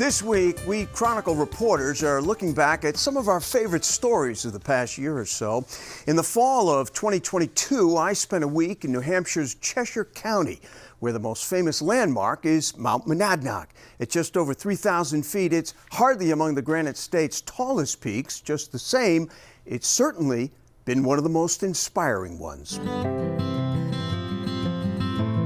This week, we Chronicle reporters are looking back at some of our favorite stories of the past year or so. In the fall of 2022, I spent a week in New Hampshire's Cheshire County, where the most famous landmark is Mount Monadnock. At just over 3,000 feet, it's hardly among the Granite State's tallest peaks. Just the same, it's certainly been one of the most inspiring ones.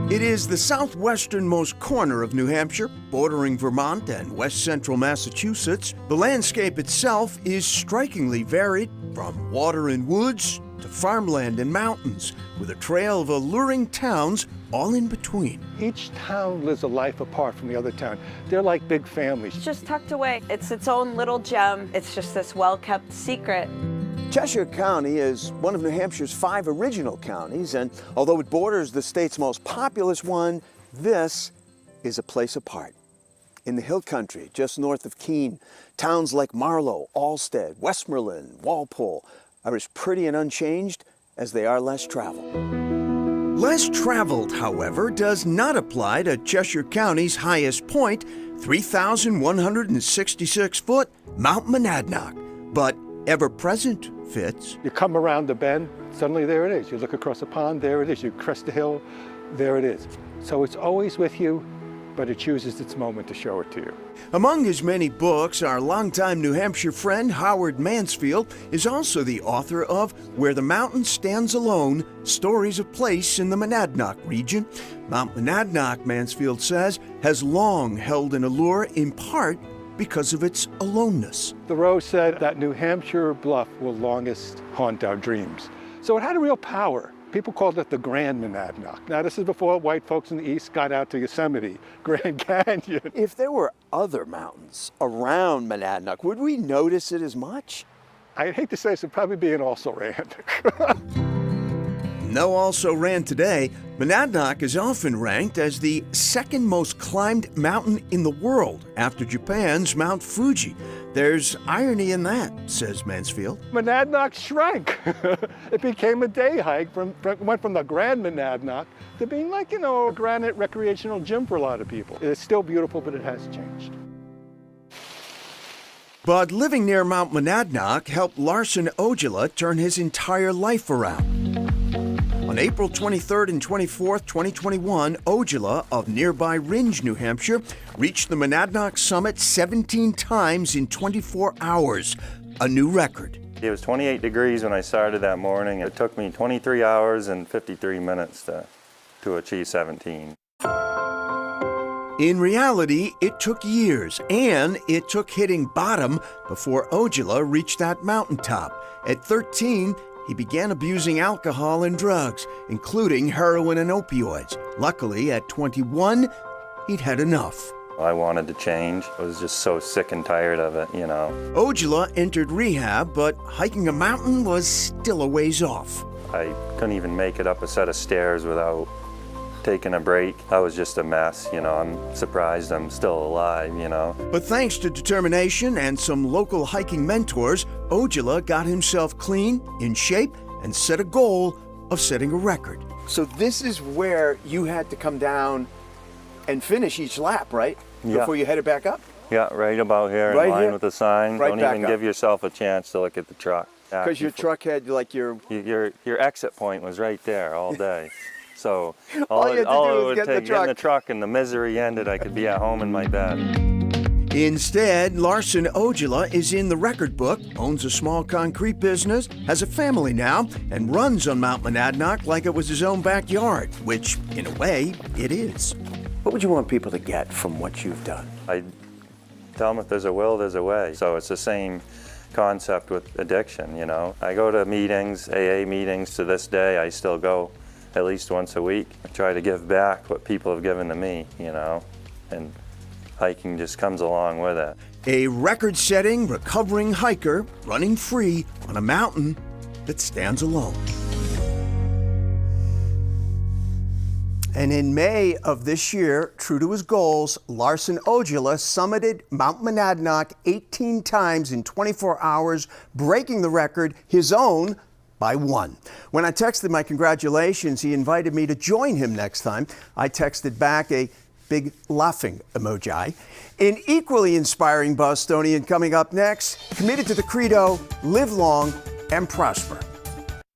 It is the southwesternmost corner of New Hampshire, bordering Vermont and west central Massachusetts. The landscape itself is strikingly varied, from water and woods to farmland and mountains, with a trail of alluring towns all in between. Each town lives a life apart from the other town. They're like big families. It's just tucked away. It's its own little gem. It's just this well-kept secret. Cheshire County is one of New Hampshire's 5 original counties, and although it borders the state's most populous one, this is a place apart. In the hill country, just north of Keene, towns like Marlow, Alstead, Westmoreland, Walpole are as pretty and unchanged as they are less traveled. Less traveled, however, does not apply to Cheshire County's highest point, 3,166 foot Mount Monadnock, but ever-present fits. You come around the bend, suddenly there it is. You look across the pond, there it is. You crest the hill, there it is. So it's always with you, but it chooses its moment to show it to you. Among his many books, our longtime New Hampshire friend Howard Mansfield is also the author of Where the Mountain Stands Alone, Stories of Place in the Monadnock region. Mount Monadnock, Mansfield says, has long held an allure in part because of its aloneness. Thoreau said that New Hampshire bluff will longest haunt our dreams. So it had a real power. People called it the Grand Monadnock. Now this is before white folks in the East got out to Yosemite, Grand Canyon. If there were other mountains around Monadnock, would we notice it as much? I'd hate to say this would probably be an also-ran. No also-ran today. Monadnock is often ranked as the second most climbed mountain in the world after Japan's Mount Fuji. There's irony in that, says Mansfield. Monadnock shrank. It became a day hike, went from the Grand Monadnock to being like, a granite recreational gym for a lot of people. It's still beautiful, but it has changed. But living near Mount Monadnock helped Larson Ojala turn his entire life around. On April 23rd and 24th, 2021, Ojala of nearby Rindge, New Hampshire, reached the Monadnock summit 17 times in 24 hours, a new record. It was 28 degrees when I started that morning. It took me 23 hours and 53 minutes to achieve 17. In reality, it took years, and it took hitting bottom before Ojala reached that mountaintop. At 13, he began abusing alcohol and drugs, including heroin and opioids. Luckily, at 21, he'd had enough. I wanted to change. I was just so sick and tired of it, Ojala entered rehab, but hiking a mountain was still a ways off. I couldn't even make it up a set of stairs without taking a break. I was just a mess, I'm surprised I'm still alive, But thanks to determination and some local hiking mentors, Ojala got himself clean, in shape, and set a goal of setting a record. So this is where you had to come down and finish each lap, right? Yeah. Before you headed back up? Yeah, right about here, Right in line here? with the sign. Right Don't back even up. give yourself a chance to look at the truck. Because your truck had like your exit point was right there all day. So All you had to do it was would get in the take getting truck. the truck and the misery ended. I could be at home in my bed. Instead, Larson Ojala is in the record book, owns a small concrete business, has a family now, and runs on Mount Monadnock like it was his own backyard, which, in a way, it is. What would you want people to get from what you've done? I tell them if there's a will, there's a way. So it's the same concept with addiction, I go to meetings, AA meetings to this day. I still go at least once a week. I try to give back what people have given to me, and hiking just comes along with it. A record-setting, recovering hiker running free on a mountain that stands alone. And in May of this year, true to his goals, Larson Ojala summited Mount Monadnock 18 times in 24 hours, breaking the record, his own, by 1. When I texted my congratulations, he invited me to join him next time. I texted back a big laughing emoji. An equally inspiring Bostonian coming up next, committed to the credo, live long and prosper.